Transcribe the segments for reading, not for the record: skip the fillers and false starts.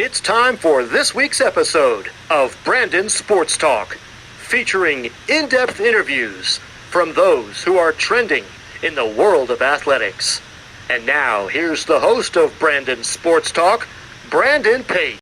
It's time for this week's episode of Brandon Sports Talk, featuring in-depth interviews from those who are trending in the world of athletics. And now, here's the host of Brandon Sports Talk, Brandon Pate.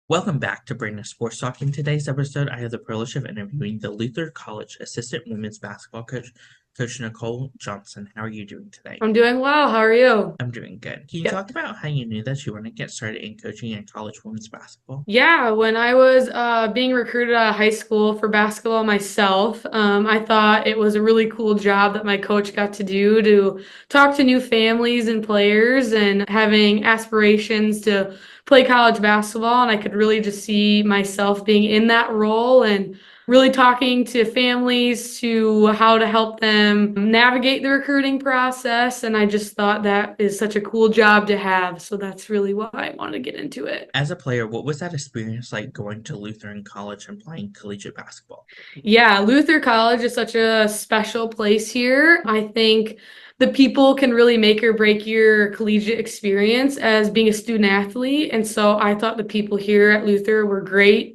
Welcome back to Brandon Sports Talk. In today's episode, I have the privilege of interviewing the Luther College assistant women's basketball coach, Coach Nicole Johnson. How are you doing today? I'm doing well. How are you? I'm doing good. Can you Yep. talk about how you knew that you want to get started in coaching in college women's basketball? Yeah, when I was being recruited out of high school for basketball myself, I thought it was a really cool job that my coach got to do to talk to new families and players and having aspirations to play college basketball. And I could really just see myself being in that role and really talking to families to how to help them navigate the recruiting process. And I just thought that is such a cool job to have. So that's really why I wanted to get into it. As a player, what was that experience like going to Lutheran College and playing collegiate basketball? Yeah, Luther College is such a special place here. I think the people can really make or break your collegiate experience as being a student athlete. And so I thought the people here at Luther were great.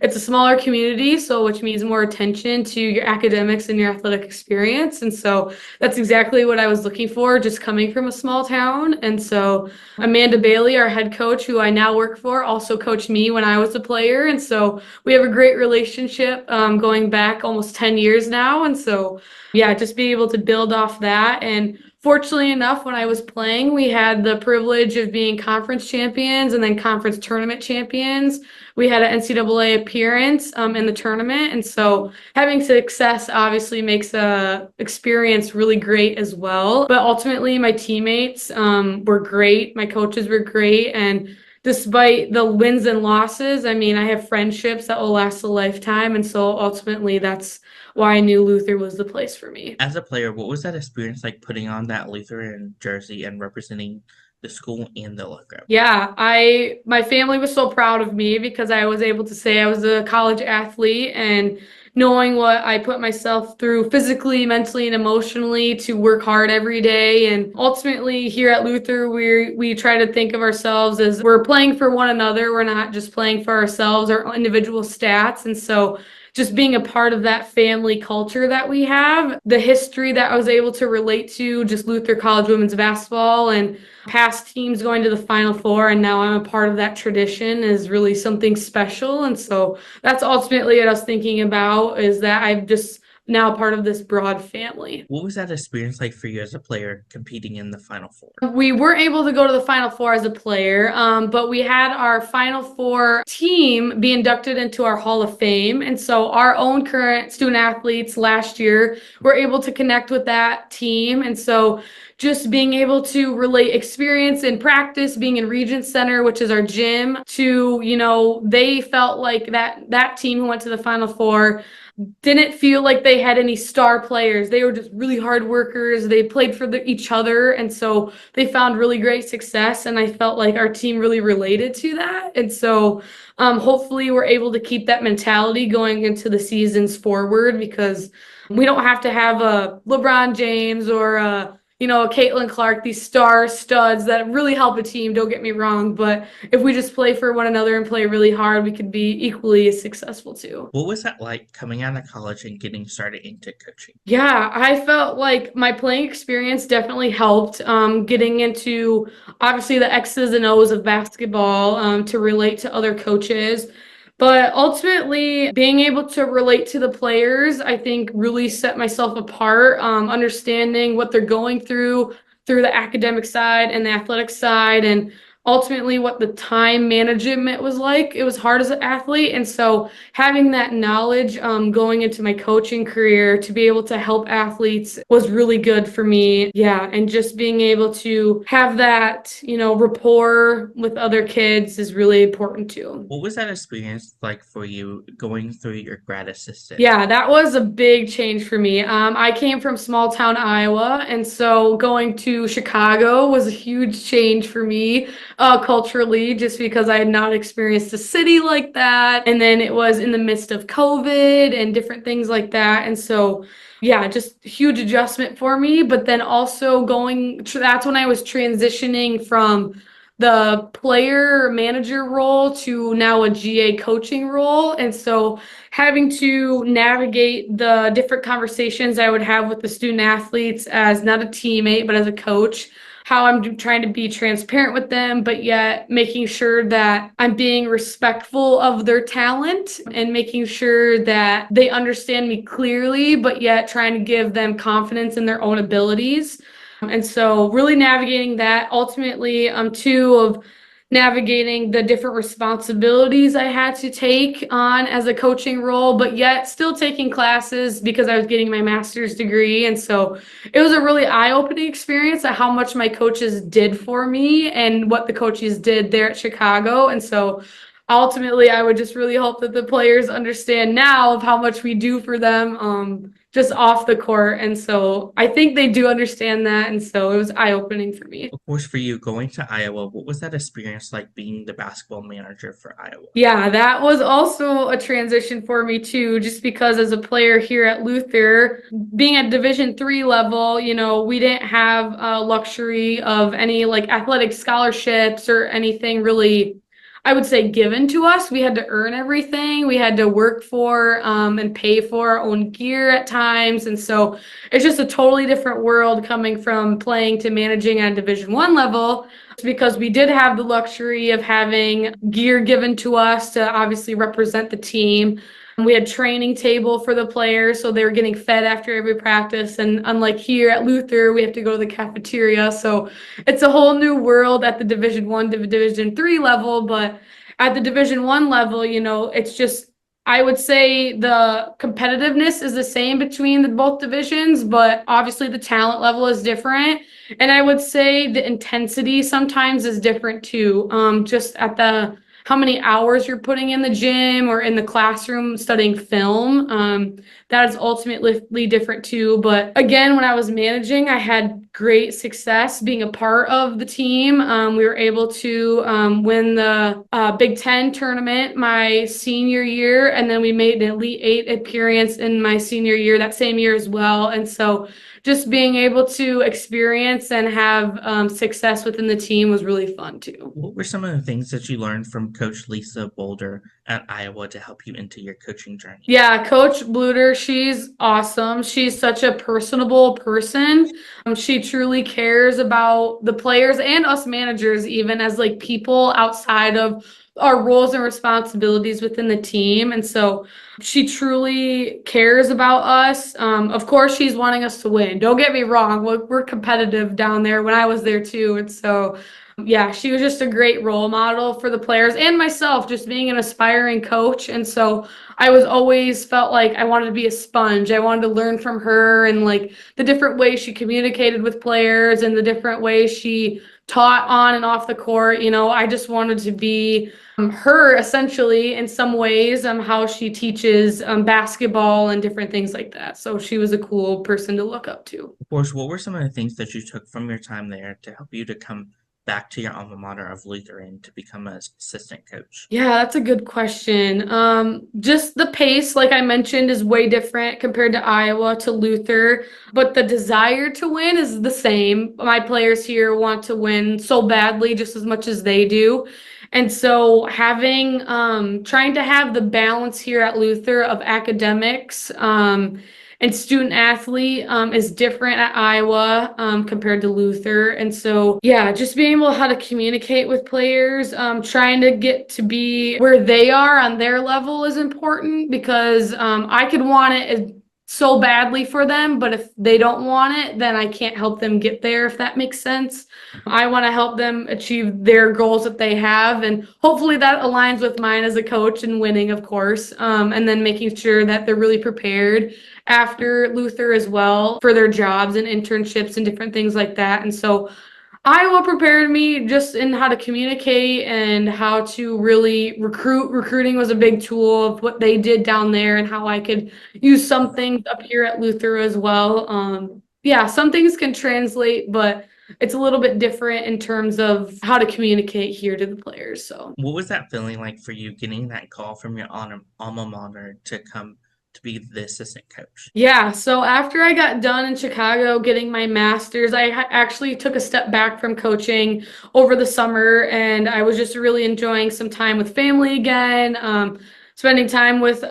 It's a smaller community, so which means more attention to your academics and your athletic experience. And so that's exactly what I was looking for, just coming from a small town. And so Amanda Bailey, our head coach, who I now work for, also coached me when I was a player. And so we have a great relationship going back almost 10 years now. And so, yeah, just be able to build off that. And fortunately enough, when I was playing, we had the privilege of being conference champions and then conference tournament champions. We had an NCAA appearance in the tournament. And so having success obviously makes the experience really great as well. But ultimately, my teammates were great. My coaches were great. And despite the wins and losses, I mean, I have friendships that will last a lifetime. And so ultimately, that's why I knew Luther was the place for me. As a player, what was that experience like putting on that Lutheran jersey and representing the school and the logo? Yeah, my family was so proud of me because I was able to say I was a college athlete and knowing what I put myself through physically, mentally, and emotionally to work hard every day. And ultimately here at Luther, we try to think of ourselves as we're playing for one another. We're not just playing for ourselves or individual stats. And so just being a part of that family culture that we have, the history that I was able to relate to, just Luther College women's basketball and past teams going to the Final Four, and now I'm a part of that tradition is really something special. And so that's ultimately what I was thinking about is that I'm just now part of this broad family. What was that experience like for you as a player competing in the Final Four? We weren't able to go to the Final Four as a player, but we had our Final Four team be inducted into our Hall of Fame. And so our own current student athletes last year were able to connect with that team. And so just being able to relate experience in practice, being in Regent Center, which is our gym, to, they felt like that team who went to the Final Four didn't feel like they had any star players. They were just really hard workers. They played for each other. And so they found really great success. And I felt like our team really related to that. And so hopefully we're able to keep that mentality going into the seasons forward because we don't have to have a LeBron James or a Caitlin Clark, these star studs that really help a team, don't get me wrong. But if we just play for one another and play really hard, we could be equally as successful too. What was that like coming out of college and getting started into coaching? Yeah, I felt like my playing experience definitely helped getting into obviously the X's and O's of basketball to relate to other coaches. But ultimately, being able to relate to the players, I think really set myself apart, understanding what they're going through the academic side and the athletic side, and ultimately what the time management was like. It was hard as an athlete. And so having that knowledge going into my coaching career to be able to help athletes was really good for me. Yeah. And just being able to have that, rapport with other kids is really important too. What was that experience like for you going through your grad assistant? Yeah, that was a big change for me. I came from small town Iowa, and so going to Chicago was a huge change for me. culturally, just because I had not experienced a city like that. And then it was in the midst of COVID and different things like that. And so, yeah, just huge adjustment for me. But then also that's when I was transitioning from the player manager role to now a GA coaching role. And so having to navigate the different conversations I would have with the student athletes as not a teammate, but as a coach, how I'm trying to be transparent with them, but yet making sure that I'm being respectful of their talent and making sure that they understand me clearly, but yet trying to give them confidence in their own abilities. And so really navigating that ultimately, two of navigating the different responsibilities I had to take on as a coaching role, but yet still taking classes because I was getting my master's degree. And so it was a really eye-opening experience at how much my coaches did for me and what the coaches did there at Chicago. And so ultimately, I would just really hope that the players understand now of how much we do for them, just off the court. And so I think they do understand that. And so it was eye-opening for me. Of course, for you going to Iowa, what was that experience like being the basketball manager for Iowa? Yeah, that was also a transition for me too, just because as a player here at Luther, being at Division III level, we didn't have a luxury of any like athletic scholarships or anything really, I would say, given to us. We had to earn everything. We had to work for and pay for our own gear at times. And so it's just a totally different world coming from playing to managing at Division I level, because we did have the luxury of having gear given to us to obviously represent the team. We had training table for the players, so they were getting fed after every practice. And unlike here at Luther, we have to go to the cafeteria. So it's a whole new world at the Division I to Division III level. But at the Division I level, it's just, I would say the competitiveness is the same between the both divisions, but obviously the talent level is different. And I would say the intensity sometimes is different too. Just at the how many hours you're putting in the gym or in the classroom studying film. That is ultimately different too. But again, when I was managing, I had great success being a part of the team. We were able to win the Big Ten tournament my senior year, and then we made an Elite Eight appearance in my senior year that same year as well. And so just being able to experience and have success within the team was really fun too. What were some of the things that you learned from Coach Lisa Boulder at Iowa to help you into your coaching journey? Yeah, Coach Bluter, she's awesome. She's such a personable person. She truly cares about the players and us managers, even as like people outside of our roles and responsibilities within the team. And so she truly cares about us. Of course, she's wanting us to win. Don't get me wrong. We're competitive down there when I was there too. And so, yeah, she was just a great role model for the players and myself, just being an aspiring coach. And so I was always felt like I wanted to be a sponge. I wanted to learn from her and like the different ways she communicated with players and the different ways she taught on and off the court. I just wanted to be her essentially in some ways, how she teaches basketball and different things like that. So she was a cool person to look up to. Of course, what were some of the things that you took from your time there to help you to come back to your alma mater of Lutheran to become an assistant coach? Yeah, that's a good question. Just the pace, like I mentioned, is way different compared to Iowa to Luther, but the desire to win is the same. My players here want to win so badly, just as much as they do. And so trying to have the balance here at Luther of academics, and student athlete is different at Iowa compared to Luther. And so, yeah, just being able how to communicate with players, trying to get to be where they are on their level is important, because I could want it so badly for them, but if they don't want it, then I can't help them get there, if that makes sense. I want to help them achieve their goals that they have, and hopefully that aligns with mine as a coach and winning, of course, and then making sure that they're really prepared after Luther as well for their jobs and internships and different things like that. And so Iowa prepared me just in how to communicate and how to really recruit. Recruiting was a big tool of what they did down there and how I could use some things up here at Luther as well. Yeah, some things can translate, but it's a little bit different in terms of how to communicate here to the players. So What was that feeling like for you getting that call from your alma mater to come to be the assistant coach? yeah, so after I got done in Chicago getting my master's, I actually took a step back from coaching over the summer, and I was just really enjoying some time with family again, spending time with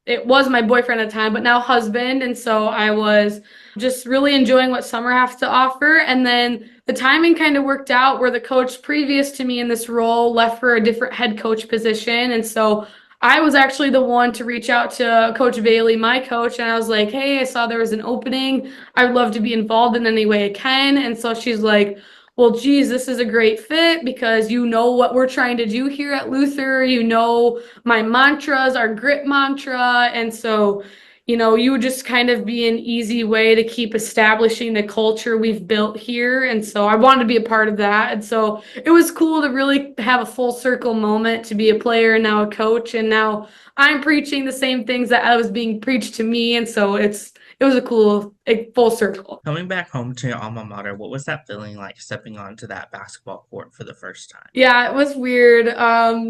it was my boyfriend at the time, but now husband. And so I was just really enjoying what summer has to offer. And then the timing kind of worked out where the coach previous to me in this role left for a different head coach position. And so I was actually the one to reach out to Coach Bailey, my coach, and I was like, hey, I saw there was an opening. I would love to be involved in any way I can. And so she's like, well, geez, this is a great fit because you know what we're trying to do here at Luther. You know my mantras, our grit mantra. And so, you would just kind of be an easy way to keep establishing the culture we've built here. And so I wanted to be a part of that. And so it was cool to really have a full circle moment to be a player and now a coach. And now I'm preaching the same things that I was being preached to me. And so it was a cool full circle. Coming back home to your alma mater, what was that feeling like stepping onto that basketball court for the first time? Yeah, it was weird.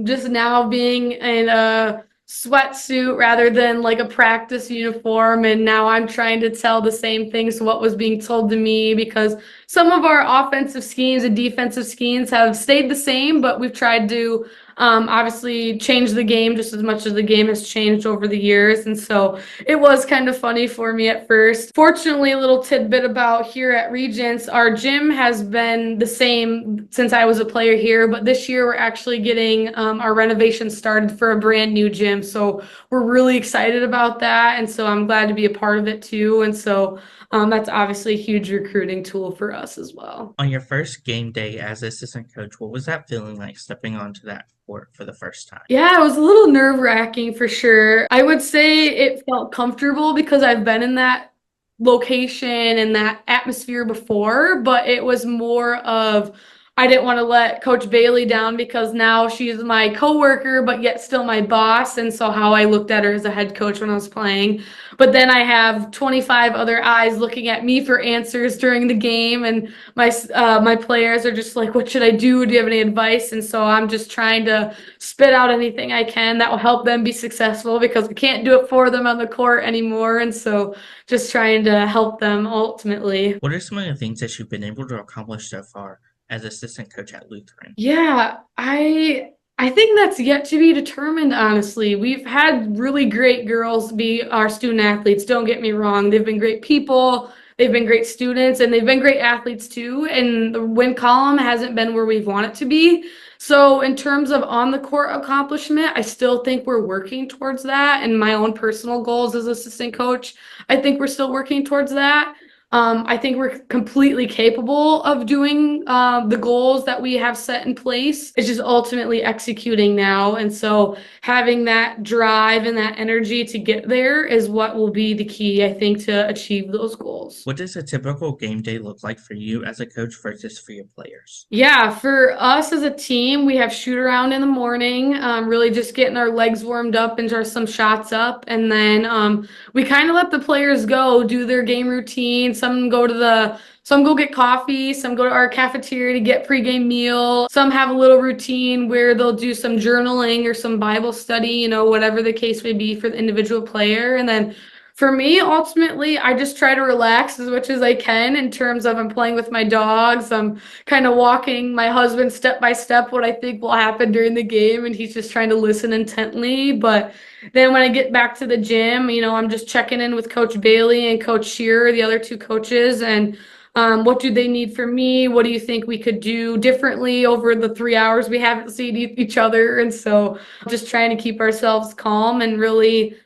Just now being in a sweatsuit rather than like a practice uniform, and now I'm trying to tell the same things what was being told to me because some of our offensive schemes and defensive schemes have stayed the same, but we've tried to obviously change the game just as much as the game has changed over the years. And so it was kind of funny for me at first. Fortunately, a little tidbit about here at Regents, our gym has been the same since I was a player here, but this year we're actually getting our renovation started for a brand new gym. So we're really excited about that. And so I'm glad to be a part of it too. And so that's obviously a huge recruiting tool for us as well. On your first game day as assistant coach, what was that feeling like stepping onto that court for the first time? Yeah, it was a little nerve-wracking for sure. I would say it felt comfortable because I've been in that location and that atmosphere before, but it was more of I didn't want to let Coach Bailey down because now she's my coworker, but yet still my boss. And so how I looked at her as a head coach when I was playing. But then I have 25 other eyes looking at me for answers during the game, and my players are just like, "What should I do? Do you have any advice?" And so I'm just trying to spit out anything I can that will help them be successful because we can't do it for them on the court anymore. And so just trying to help them ultimately. What are some of the things that you've been able to accomplish so far as assistant coach at Lutheran? Yeah, I think that's yet to be determined, honestly. We've had really great girls be our student athletes. Don't get me wrong. They've been great people, they've been great students, and they've been great athletes too. And the win column hasn't been where we've wanted to be. So in terms of on the court accomplishment, I still think we're working towards that. And my own personal goals as assistant coach, I think we're still working towards that. I think we're completely capable of doing the goals that we have set in place. It's just ultimately executing now. And so having that drive and that energy to get there is what will be the key, I think, to achieve those goals. What does a typical game day look like for you as a coach versus for your players? Yeah, for us as a team, we have shoot around in the morning, really just getting our legs warmed up and just some shots up. And then we kind of let the players go do their game routine. Some go get coffee, some go to our cafeteria to get pregame meal. Some have a little routine where they'll do some journaling or some Bible study, whatever the case may be for the individual player. And then for me, ultimately, I just try to relax as much as I can in terms of I'm playing with my dogs. I'm kind of walking my husband step by step what I think will happen during the game, and he's just trying to listen intently. But then when I get back to the gym, I'm just checking in with Coach Bailey and Coach Shearer, the other two coaches, and what do they need from me? What do you think we could do differently over the 3 hours we haven't seen each other? And so just trying to keep ourselves calm and really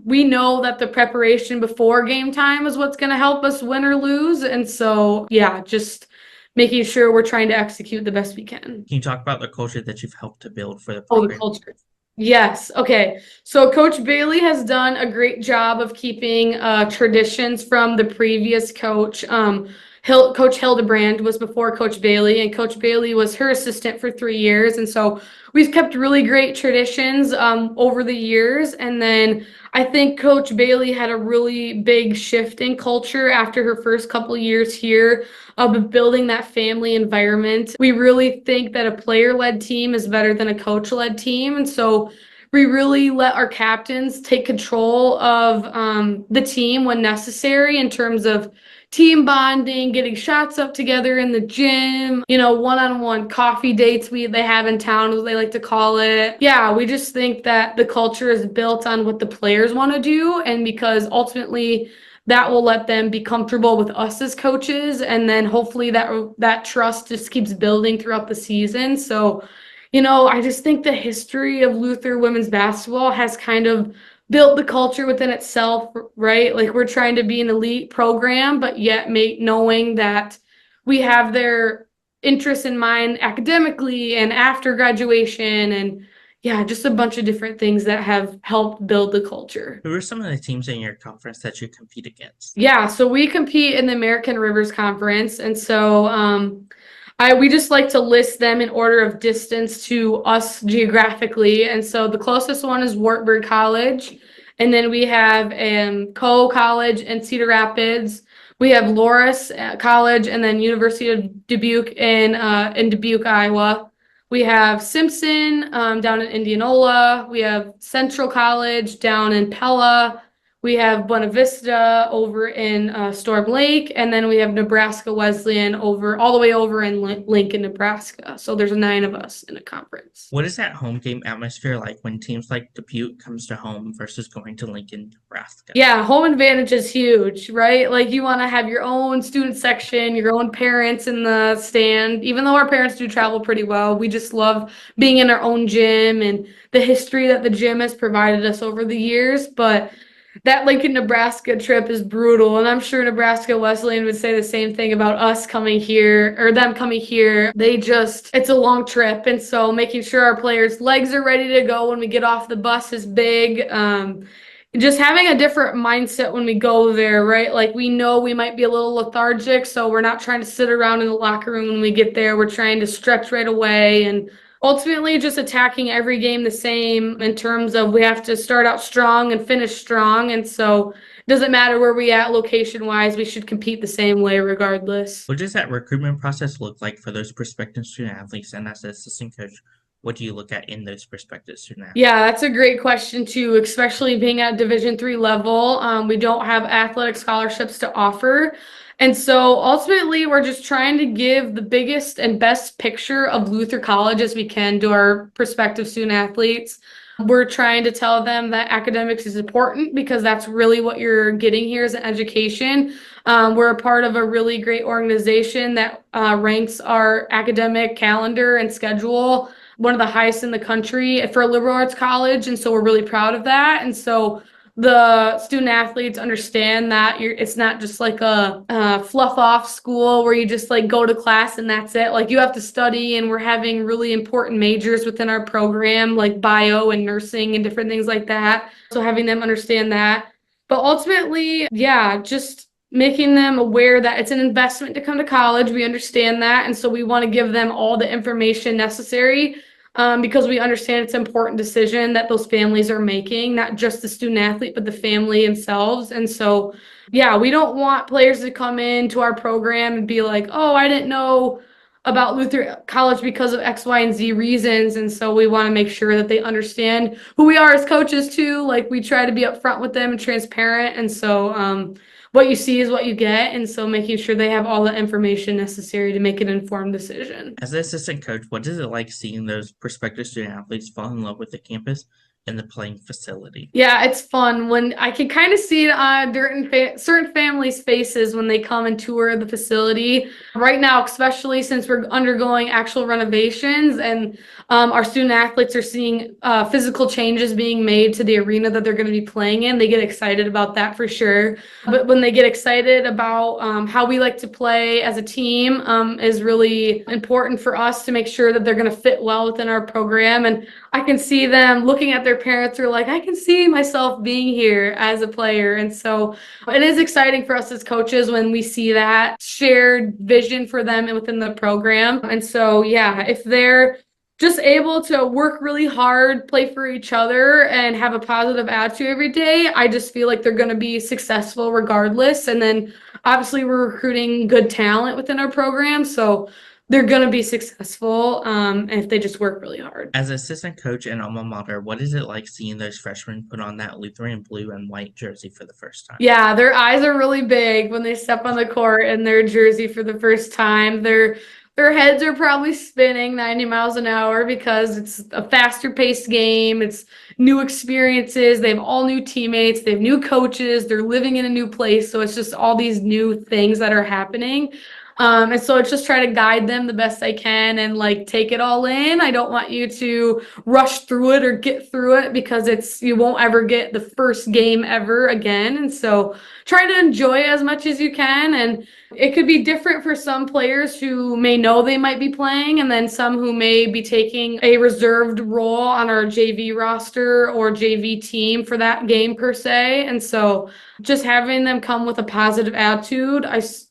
we know that the preparation before game time is what's going to help us win or lose. And so, yeah, just making sure we're trying to execute the best we can. Can you talk about the culture that you've helped to build for the Oh, the program? culture. Yes. Okay. So Coach Bailey has done a great job of keeping traditions from the previous coach. Coach Hildebrand was before Coach Bailey, and Coach Bailey was her assistant for 3 years. And so we've kept really great traditions over the years. And then I think Coach Bailey had a really big shift in culture after her first couple years here of building that family environment. We really think that a player-led team is better than a coach-led team. And so we really let our captains take control of the team when necessary in terms of team bonding, getting shots up together in the gym, one-on-one coffee dates they have in town, as they like to call it. Yeah, we just think that the culture is built on what the players want to do, and because ultimately that will let them be comfortable with us as coaches, and then hopefully that trust just keeps building throughout the season. So, I just think the history of Luther women's basketball has kind of built the culture within itself, right? Like we're trying to be an elite program, but yet knowing that we have their interests in mind academically and after graduation, and yeah, just a bunch of different things that have helped build the culture. Who are some of the teams in your conference that you compete against? Yeah, so we compete in the American Rivers Conference, and so we just like to list them in order of distance to us geographically. And so the closest one is Wartburg College. And then we have Coe College in Cedar Rapids. We have Loras College, and then University of Dubuque in Dubuque, Iowa. We have Simpson down in Indianola. We have Central College down in Pella. We have Buena Vista over in Storm Lake, and then we have Nebraska Wesleyan all the way over in Lincoln, Nebraska. So there's 9 of us in a conference. What is that home game atmosphere like when teams like Dubuque comes to home versus going to Lincoln, Nebraska? Yeah, home advantage is huge, right? Like you want to have your own student section, your own parents in the stand. Even though our parents do travel pretty well, we just love being in our own gym and the history that the gym has provided us over the years. But that Lincoln, Nebraska trip is brutal, and I'm sure Nebraska Wesleyan would say the same thing about us coming here or them coming here. It's a long trip, and so making sure our players' legs are ready to go when we get off the bus is big. Just having a different mindset when we go there, right? Like we know we might be a little lethargic, so we're not trying to sit around in the locker room when we get there. We're trying to stretch right away and ultimately just attacking every game the same in terms of we have to start out strong and finish strong. And so it doesn't matter where we at location wise, we should compete the same way regardless. What does that recruitment process look like for those prospective student athletes? And as an assistant coach, what do you look at in those prospective student athletes? Yeah, that's a great question too, especially being at Division III level. We don't have athletic scholarships to offer. And so ultimately, we're just trying to give the biggest and best picture of Luther College as we can to our prospective student athletes. We're trying to tell them that academics is important because that's really what you're getting here as an education. We're a part of a really great organization that ranks our academic calendar and schedule one of the highest in the country for a liberal arts college. And so we're really proud of that. And so the student athletes understand that it's not just like a fluff off school where you just like go to class and that's it. Like you have to study, and we're having really important majors within our program like bio and nursing and different things like that. So having them understand that. But ultimately, yeah, just making them aware that it's an investment to come to college. We understand that. And so we want to give them all the information necessary because we understand it's an important decision that those families are making, not just the student athlete, but the family themselves. And so, yeah, we don't want players to come into our program and be like, oh, I didn't know about Luther College because of X, Y, and Z reasons. And so we want to make sure that they understand who we are as coaches too. Like we try to be upfront with them and transparent. And so what you see is what you get. And so making sure they have all the information necessary to make an informed decision. As an assistant coach, what is it like seeing those prospective student athletes fall in love with the campus and the playing facility? Yeah, it's fun when I can kind of see it on certain families' faces when they come and tour the facility. Right now, especially since we're undergoing actual renovations and our student athletes are seeing physical changes being made to the arena that they're going to be playing in, they get excited about that for sure. But when they get excited about how we like to play as a team is really important for us to make sure that they're going to fit well within our program. And I can see them looking at their their parents are like, I can see myself being here as a player. And so it is exciting for us as coaches when we see that shared vision for them and within the program. And so, yeah, if they're just able to work really hard, play for each other, and have a positive attitude every day, I just feel like they're going to be successful regardless. And then obviously, we're recruiting good talent within our program. So they're going to be successful if they just work really hard. As assistant coach and alma mater, what is it like seeing those freshmen put on that Lutheran blue and white jersey for the first time? Yeah, their eyes are really big when they step on the court in their jersey for the first time. Their heads are probably spinning 90 miles an hour because it's a faster paced game. It's new experiences. They have all new teammates. They have new coaches. They're living in a new place. So it's just all these new things that are happening. And so it's just try to guide them the best I can and like take it all in. I don't want you to rush through it or get through it because you won't ever get the first game ever again. And so try to enjoy it as much as you can. And it could be different for some players who may know they might be playing, and then some who may be taking a reserved role on our JV roster or JV team for that game per se. And so just having them come with a positive attitude,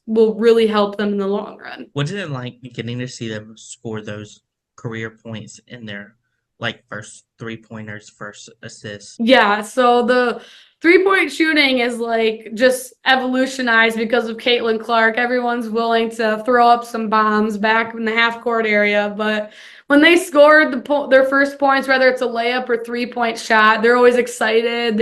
will really help them in the long run. What is it like getting to see them score those career points in their first 3-pointers, first assists? Yeah, so the 3-point shooting is like just evolutionized because of Caitlin Clark. Everyone's willing to throw up some bombs back in the half court area, but when they scored their first points, whether it's a layup or 3-point shot, they're always excited.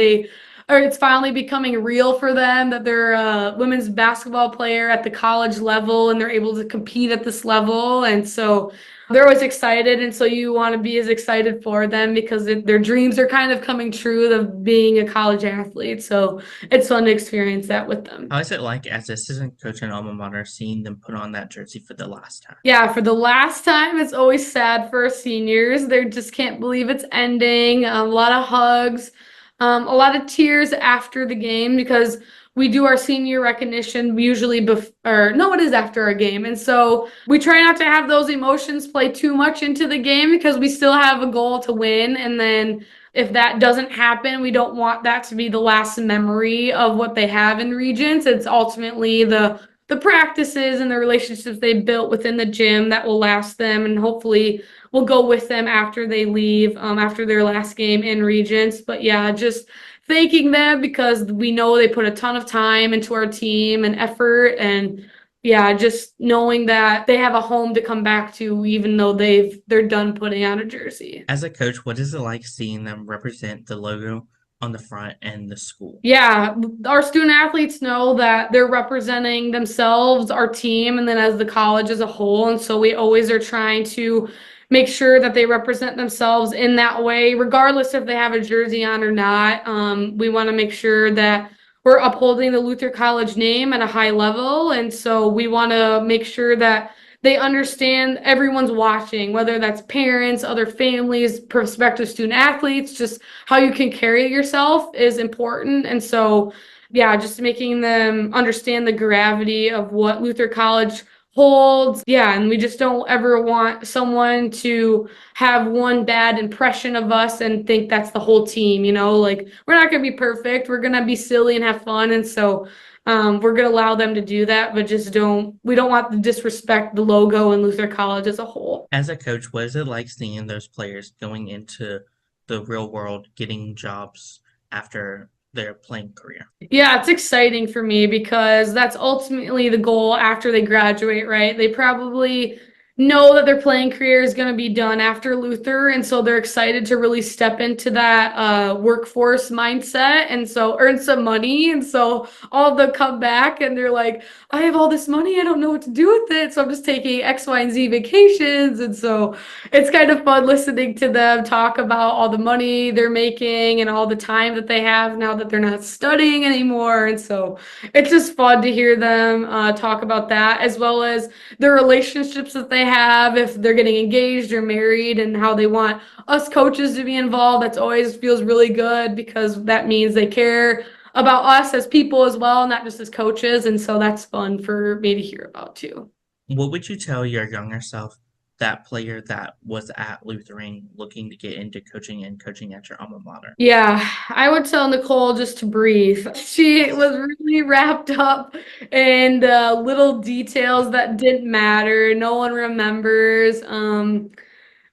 It's finally becoming real for them that they're a women's basketball player at the college level and they're able to compete at this level. And so they're always excited. And so you want to be as excited for them because their dreams are kind of coming true of being a college athlete. So it's fun to experience that with them. How is it like as assistant coach and alma mater seeing them put on that jersey for the last time? Yeah, for the last time, it's always sad for our seniors. They just can't believe it's ending. A lot of hugs. A lot of tears after the game because we do our senior recognition usually it is after our game. And so we try not to have those emotions play too much into the game because we still have a goal to win. And then if that doesn't happen, we don't want that to be the last memory of what they have in Regents. It's ultimately the practices and the relationships they built within the gym that will last them and hopefully will go with them after they leave, after their last game in Regents. But yeah, just thanking them because we know they put a ton of time into our team and effort. And yeah, just knowing that they have a home to come back to even though they're done putting on a jersey. As a coach, what is it like seeing them represent the logo on the front and the school? Yeah, our student athletes know that they're representing themselves, our team, and then as the college as a whole. And so we always are trying to make sure that they represent themselves in that way, regardless if they have a jersey on or not. We want to make sure that we're upholding the Luther College name at a high level. And so we want to make sure that they understand everyone's watching, whether that's parents, other families, prospective student athletes, just how you can carry yourself is important. And so, yeah, just making them understand the gravity of what Luther College holds. Yeah, and we just don't ever want someone to have one bad impression of us and think that's the whole team, like we're not going to be perfect. We're going to be silly and have fun. And so we're going to allow them to do that, but we don't want to disrespect the logo and Luther College as a whole. As a coach, what is it like seeing those players going into the real world, getting jobs after their playing career? Yeah, it's exciting for me because that's ultimately the goal after they graduate, right? They probably know that their playing career is going to be done after Luther, and so they're excited to really step into that workforce mindset and so earn some money. And so all of them come back and they're like, I have all this money, I don't know what to do with it, so I'm just taking X, Y, and Z vacations. And so it's kind of fun listening to them talk about all the money they're making and all the time that they have now that they're not studying anymore. And so it's just fun to hear them talk about that, as well as the relationships that they have, if they're getting engaged or married, and how they want us coaches to be involved. That's always feels really good because that means they care about us as people as well, not just as coaches. And so that's fun for me to hear about too. What would you tell your younger self that player that was at Lutheran looking to get into coaching and coaching at your alma mater? Yeah, I would tell Nicole just to breathe. She was really wrapped up in the little details that didn't matter. No one remembers.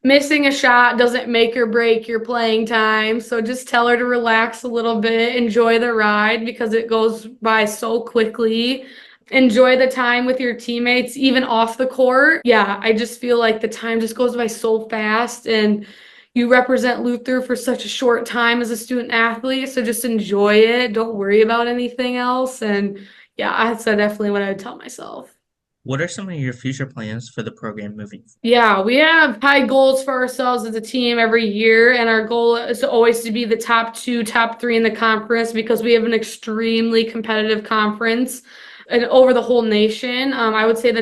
Missing a shot doesn't make or break your playing time. So just tell her to relax a little bit, enjoy the ride because it goes by so quickly. Enjoy the time with your teammates, even off the court. Yeah, I just feel like the time just goes by so fast, and you represent Luther for such a short time as a student athlete. So just enjoy it. Don't worry about anything else. And yeah, that's definitely what I would tell myself. What are some of your future plans for the program moving forward? Yeah, we have high goals for ourselves as a team every year, and our goal is always to be the top two, top three in the conference because we have an extremely competitive conference and over the whole nation. I would say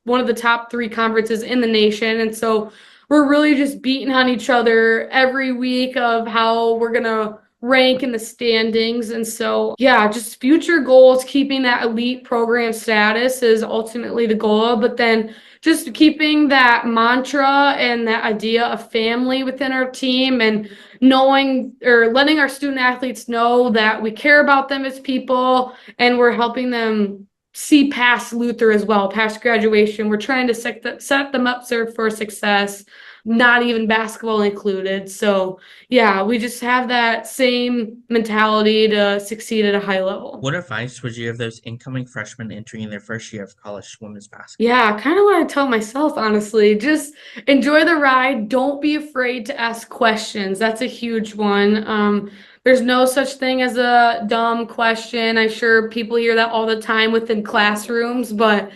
one of the top three conferences in the nation, and so we're really just beating on each other every week of how we're gonna rank in the standings. And so, yeah, just future goals, keeping that elite program status is ultimately the goal, but then just keeping that mantra and that idea of family within our team and knowing or letting our student athletes know that we care about them as people and we're helping them see past Luther as well, past graduation. We're trying to set them up for success, not even basketball included. So, yeah, we just have that same mentality to succeed at a high level. What advice would you give those incoming freshmen entering their first year of college women's basketball? Yeah, kind of what I tell myself, honestly. Just enjoy the ride. Don't be afraid to ask questions. That's a huge one. There's no such thing as a dumb question. I'm sure people hear that all the time within classrooms, but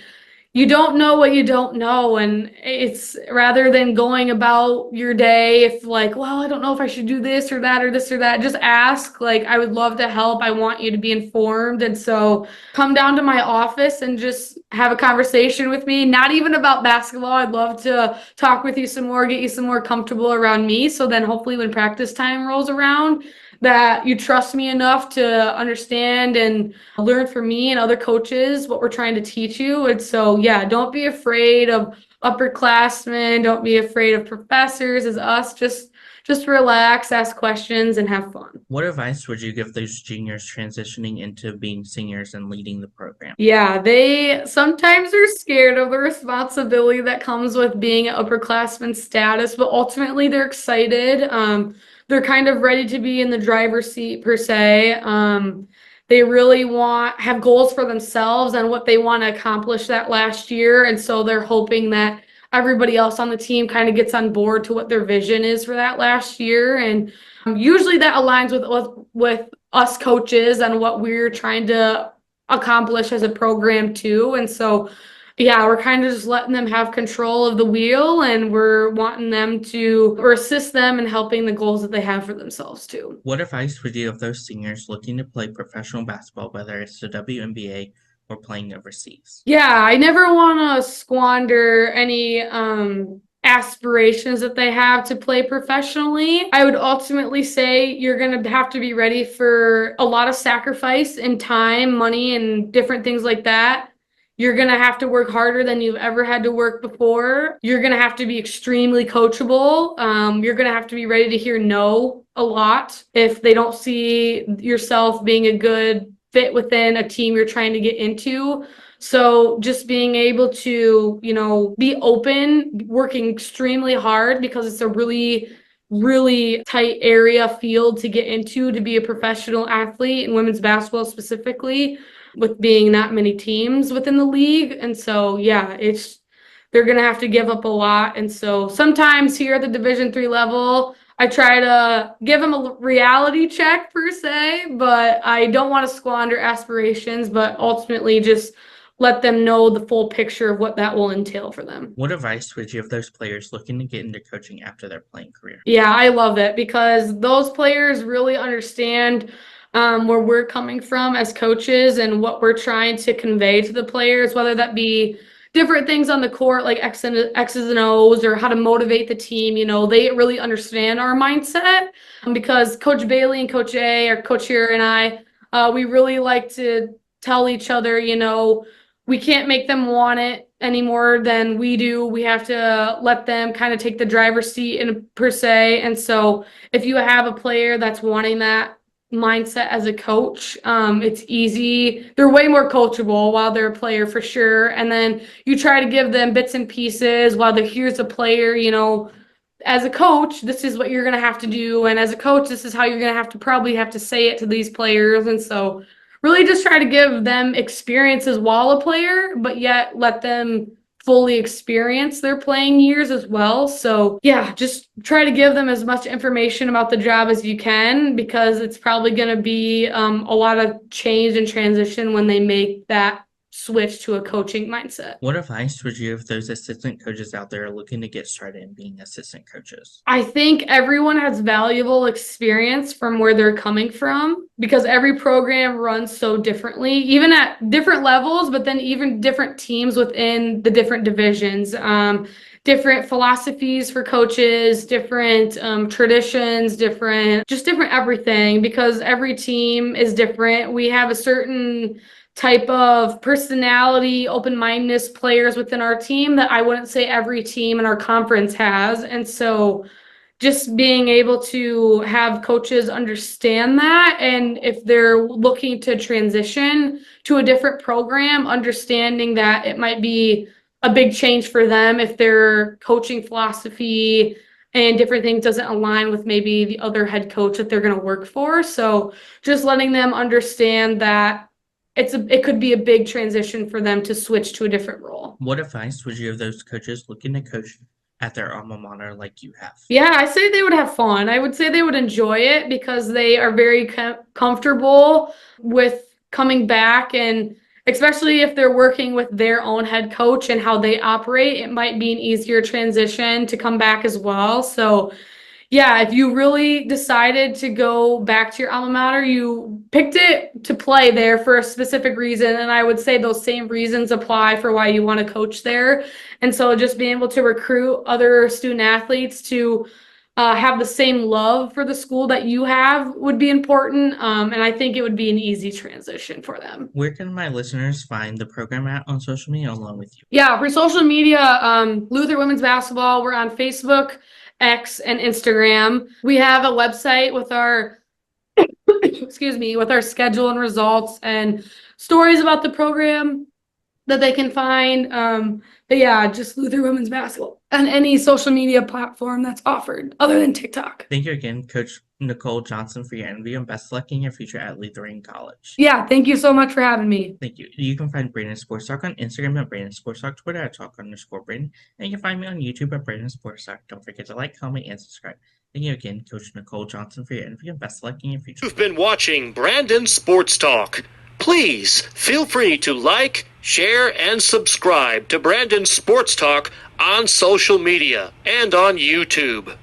you don't know what you don't know. And it's rather than going about your day, if like, well, I don't know if I should do this or that or this or that, just ask. Like, I would love to help. I want you to be informed. And so come down to my office and just have a conversation with me. Not even about basketball. I'd love to talk with you some more, get you some more comfortable around me. So then hopefully when practice time rolls around, that you trust me enough to understand and learn from me and other coaches what we're trying to teach you. And so, yeah, don't be afraid of upperclassmen. Don't be afraid of professors as us. Just relax, ask questions, and have fun. What advice would you give those juniors transitioning into being seniors and leading the program? Yeah, they sometimes are scared of the responsibility that comes with being an upperclassman status, but ultimately they're excited. They're kind of ready to be in the driver's seat per se. They really have goals for themselves and what they want to accomplish that last year. And so they're hoping that everybody else on the team kind of gets on board to what their vision is for that last year. And usually that aligns with us coaches and what we're trying to accomplish as a program too. And so, yeah, we're kind of just letting them have control of the wheel, and we're wanting them to or assist them in helping the goals that they have for themselves too. What advice would you give those seniors looking to play professional basketball, whether it's the WNBA or playing overseas? Yeah, I never want to squander any aspirations that they have to play professionally. I would ultimately say you're going to have to be ready for a lot of sacrifice in time, money, and different things like that. You're going to have to work harder than you've ever had to work before. You're going to have to be extremely coachable. You're going to have to be ready to hear no a lot if they don't see yourself being a good fit within a team you're trying to get into. So just being able to, be open, working extremely hard because it's a really, really tight area field to get into to be a professional athlete in women's basketball specifically, with being not many teams within the league. And so, yeah, they're going to have to give up a lot. And so sometimes here at the Division III level, I try to give them a reality check per se, but I don't want to squander aspirations, but ultimately just let them know the full picture of what that will entail for them. What advice would you give those players looking to get into coaching after their playing career? Yeah, I love it because those players really understand where we're coming from as coaches and what we're trying to convey to the players, whether that be different things on the court like X's and O's or how to motivate the team. They really understand our mindset because Coach Bailey and Coach A or Coach here and I, we really like to tell each other, we can't make them want it any more than we do. We have to let them kind of take the driver's seat per se. And so if you have a player that's wanting that mindset as a coach, it's easy. They're way more coachable while they're a player for sure. And then you try to give them bits and pieces while here's a player, as a coach, this is what you're going to have to do. And as a coach, this is how you're going to probably have to say it to these players. And so really just try to give them experiences while a player, but yet let them fully experience their playing years as well. So yeah, just try to give them as much information about the job as you can, because it's probably going to be a lot of change and transition when they make that switch to a coaching mindset. What advice would you give those assistant coaches out there looking to get started in being assistant coaches? I think everyone has valuable experience from where they're coming from, because every program runs so differently, even at different levels, but then even different teams within the different divisions. Different philosophies for coaches, different traditions, different everything, because every team is different. We have a certain type of personality, open-mindedness players within our team that I wouldn't say every team in our conference has. And so just being able to have coaches understand that, and if they're looking to transition to a different program, understanding that it might be a big change for them if their coaching philosophy and different things doesn't align with maybe the other head coach that they're going to work for. So just letting them understand that it could be a big transition for them to switch to a different role. What advice would you give those coaches looking to coach at their alma mater like you have? Yeah, I say they would have fun. I would say they would enjoy it, because they are very comfortable with coming back, and especially if they're working with their own head coach and how they operate, it might be an easier transition to come back as well. So yeah, if you really decided to go back to your alma mater, you picked it to play there for a specific reason. And I would say those same reasons apply for why you want to coach there. And so just being able to recruit other student athletes to have the same love for the school that you have would be important. And I think it would be an easy transition for them. Where can my listeners find the program on social media along with you? Yeah, for social media, Luther Women's Basketball, we're on Facebook, X, and Instagram. We have a website with our with our schedule and results and stories about the program that they can find. But yeah, just Luther Women's Basketball on any social media platform that's offered other than TikTok. Thank you again, Coach Nicole Johnson, for your interview, and best luck in your future at Lutheran College. Yeah, thank you so much for having me. Thank you. You can find Brandon Sports Talk on Instagram at Brandon Sports Talk, Twitter at Talk_Brandon, and you can find me on YouTube at Brandon Sports Talk. Don't forget to like, comment, and subscribe. Thank you again, Coach Nicole Johnson, for your interview, and best luck in your future. You've been watching Brandon Sports Talk. Please feel free to like, share, and subscribe to Brandon Sports Talk on social media and on YouTube.